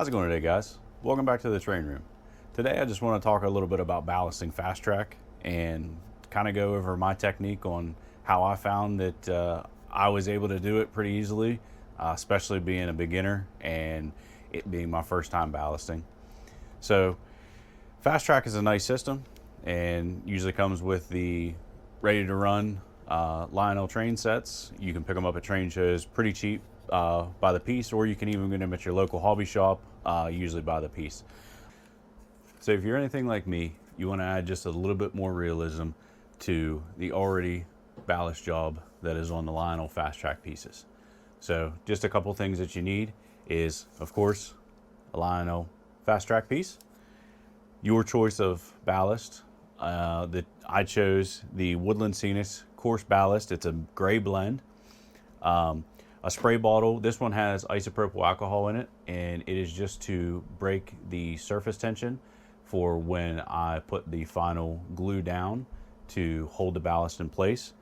How's it going today, guys? Welcome back to the train room. Today I just want to talk a little bit about ballasting FasTrack and kind of go over my technique on how I found that I was able to do it pretty easily, especially being a beginner and it being my first time ballasting. So FasTrack is a nice system and usually comes with the ready to run Lionel train sets. You can pick them up at train shows pretty cheap by the piece, or you can even get them at your local hobby shop, usually by the piece. So if you're anything like me, you want to add just a little bit more realism to the already ballast job that is on the Lionel FasTrack pieces. So just a couple things that you need is, of course, a Lionel FasTrack piece, your choice of ballast. That I chose the Woodland Scenic coarse ballast. It's a gray blend. A spray bottle. This one has isopropyl alcohol in it, and it is just to break the surface tension for when I put the final glue down to hold the ballast in place.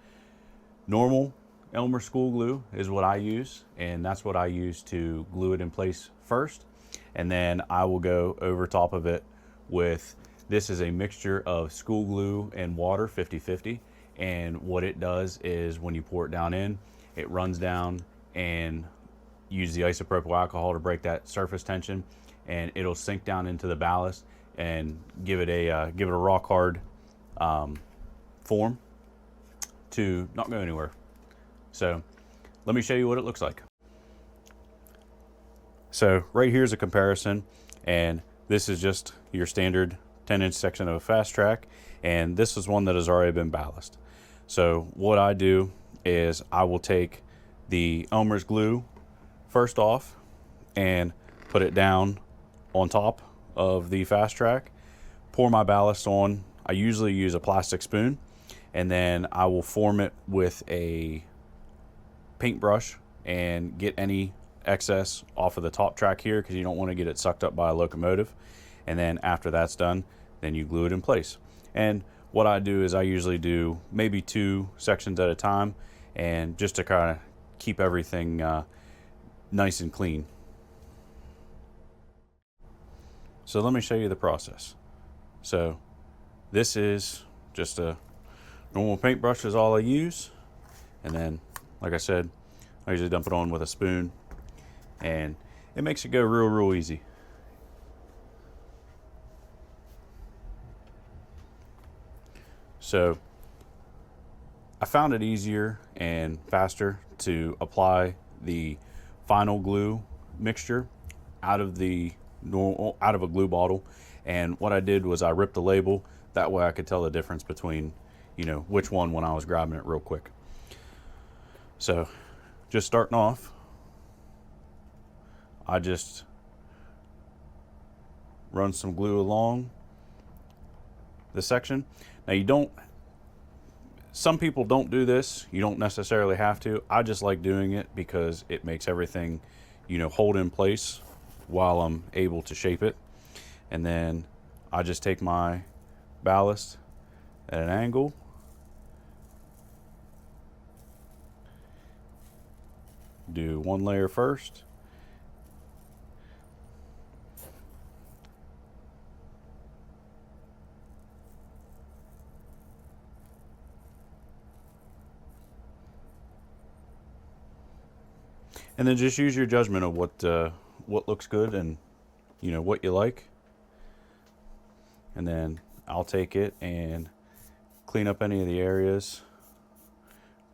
Normal Elmer school glue is what I use, and that's what I use to glue it in place first. And then I will go over top of it with, this is a mixture of school glue and water, 50-50. And what it does is when you pour it down in, it runs down and use the isopropyl alcohol to break that surface tension, and it'll sink down into the ballast and give it a rock hard form to not go anywhere. So let me show you what it looks like. So right here's a comparison, and this is just your standard 10-inch section of a FasTrack, and this is one that has already been ballast. So what I do is I will take the Elmer's glue first off and put it down on top of the FasTrack, pour my ballast on. I usually use a plastic spoon, and then I will form it with a paintbrush and get any excess off of the top track here, because you don't want to get it sucked up by a locomotive. And then after that's done, then you glue it in place. And what I do is I usually do maybe 2 sections at a time, and just to kind of keep everything nice and clean. So let me show you the process. So this is just a normal paintbrush is all I use, and then like I said, I usually dump it on with a spoon, and it makes it go real easy. So I found it easier and faster to apply the final glue mixture out of a glue bottle. And what I did was I ripped the label. That way I could tell the difference between, which one when I was grabbing it real quick. So just starting off, I just run some glue along the section. Now some people don't do this. You don't necessarily have to. I just like doing it because it makes everything, hold in place while I'm able to shape it. And then I just take my ballast at an angle, do one layer first, and then just use your judgment of what looks good and what you like. And then I'll take it and clean up any of the areas,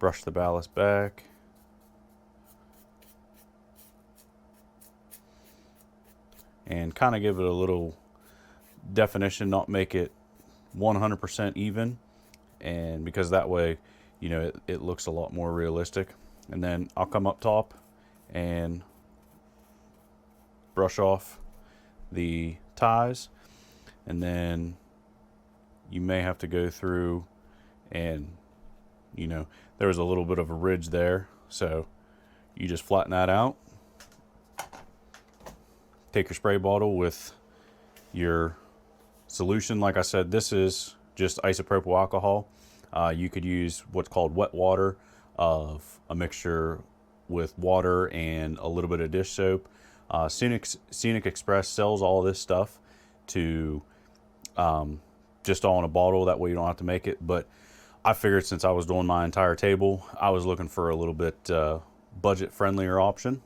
brush the ballast back, and kind of give it a little definition, not make it 100% even, and because that way it looks a lot more realistic. And then I'll come up top and brush off the ties, and then you may have to go through and there was a little bit of a ridge there, so you just flatten that out. Take your spray bottle with your solution. Like I said, this is just isopropyl alcohol. You could use what's called wet water, of a mixture with water and a little bit of dish soap. Scenic Express sells all this stuff to just all in a bottle. That way you don't have to make it. But I figured since I was doing my entire table, I was looking for a little bit budget friendlier option.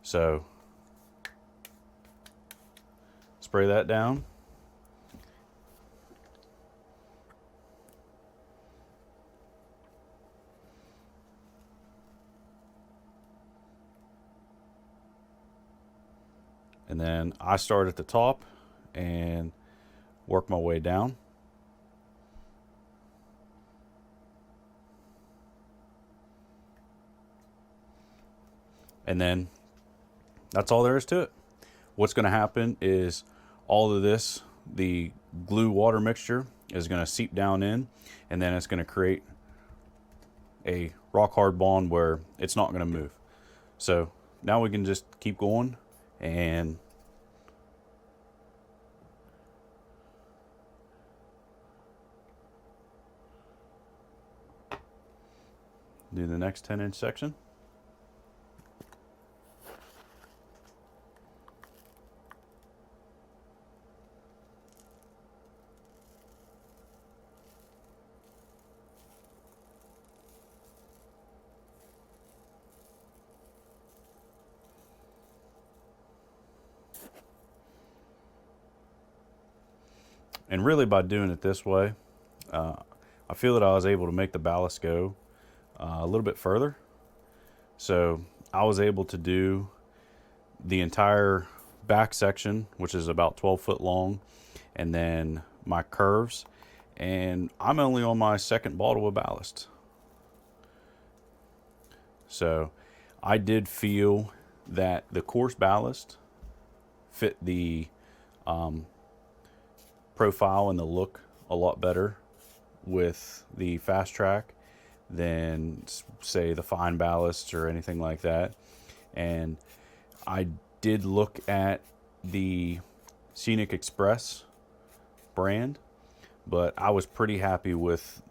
So spray that down. And then I start at the top and work my way down. And then that's all there is to it. What's going to happen is all of this, the glue water mixture, is going to seep down in, and then it's going to create a rock hard bond where it's not going to move. So now we can just keep going and do the next 10-inch section. And really, by doing it this way, I feel that I was able to make the ballast go a little bit further. So I was able to do the entire back section, which is about 12 foot long, and then my curves. And I'm only on my second bottle of ballast. So I did feel that the coarse ballast fit the profile and the look a lot better with the FasTrack than, say, the fine ballast or anything like that. And I did look at the Scenic Express brand, but I was pretty happy with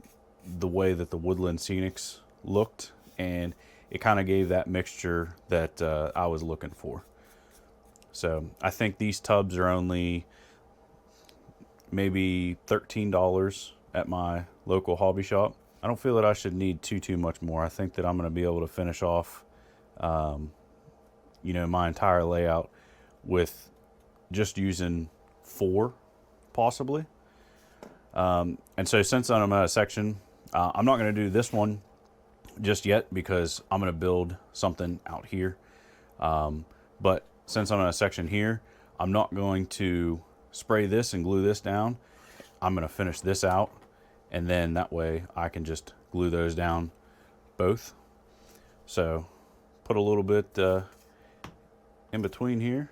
the way that the Woodland Scenics looked, and it kind of gave that mixture that I was looking for. So I think these tubs are only maybe $13 at my local hobby shop. I don't feel that I should need too much more. I think that I'm going to be able to finish off, you know, my entire layout with just using 4, possibly. And so since I'm at a section, I'm not going to do this one just yet because I'm going to build something out here. But since I'm in a section here, I'm not going to spray this and glue this down. I'm going to finish this out, and then that way I can just glue those down both. So put a little bit in between here.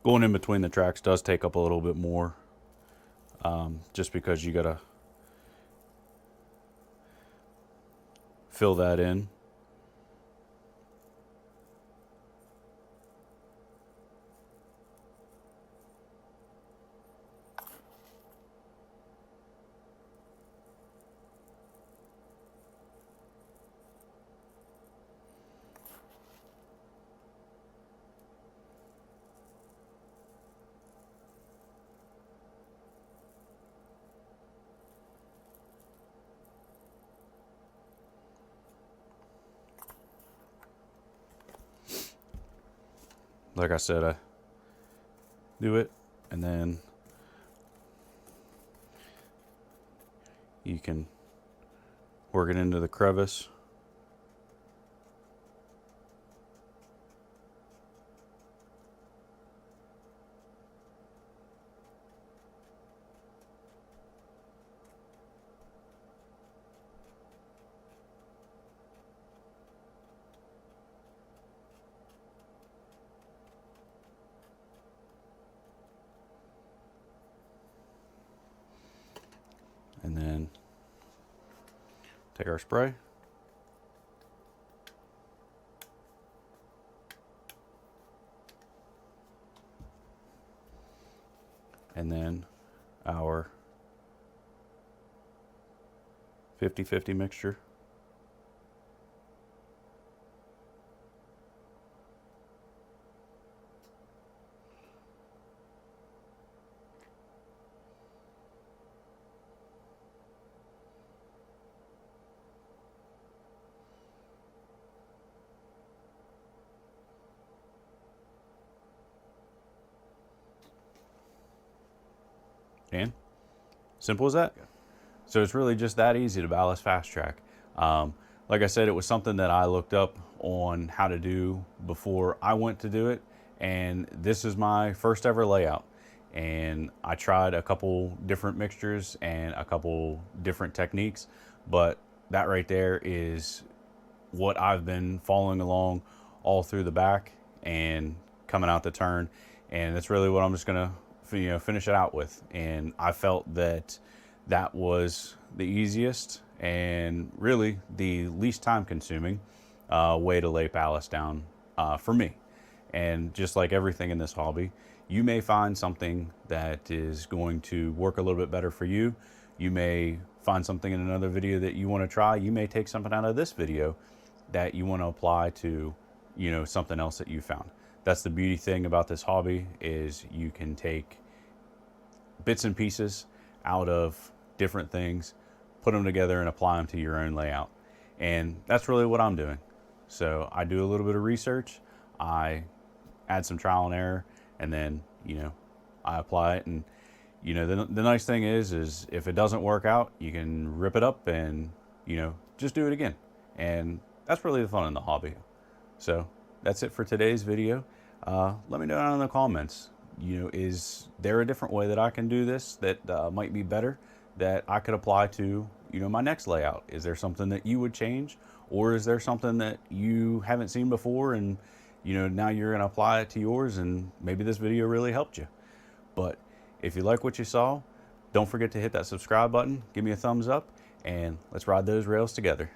Going in between the tracks does take up a little bit more, just because you gotta fill that in. Like I said, I do it, and then you can work it into the crevice. take our spray. And then our 50-50 mixture. And simple as that. So it's really just that easy to ballast FasTrack. Like I said, it was something that I looked up on how to do before I went to do it. And this is my first ever layout. And I tried a couple different mixtures and a couple different techniques, but that right there is what I've been following along all through the back and coming out the turn. And that's really what I'm just gonna finish it out with. And I felt that that was the easiest and really the least time consuming way to lay ballast down for me. And just like everything in this hobby, you may find something that is going to work a little bit better for you. You may find something in another video that you want to try. You may take something out of this video that you want to apply to, something else that you found. That's the beauty thing about this hobby, is you can take bits and pieces out of different things, put them together and apply them to your own layout. And that's really what I'm doing. So I do a little bit of research, I add some trial and error, and then, I apply it. And, the nice thing is if it doesn't work out, you can rip it up and, just do it again. And that's really the fun in the hobby. So that's it for today's video. Let me know down in the comments, is there a different way that I can do this that might be better, that I could apply to, my next layout? Is there something that you would change? Or is there something that you haven't seen before and, now you're gonna apply it to yours, and maybe this video really helped you? But if you like what you saw, don't forget to hit that subscribe button, give me a thumbs up, and let's ride those rails together.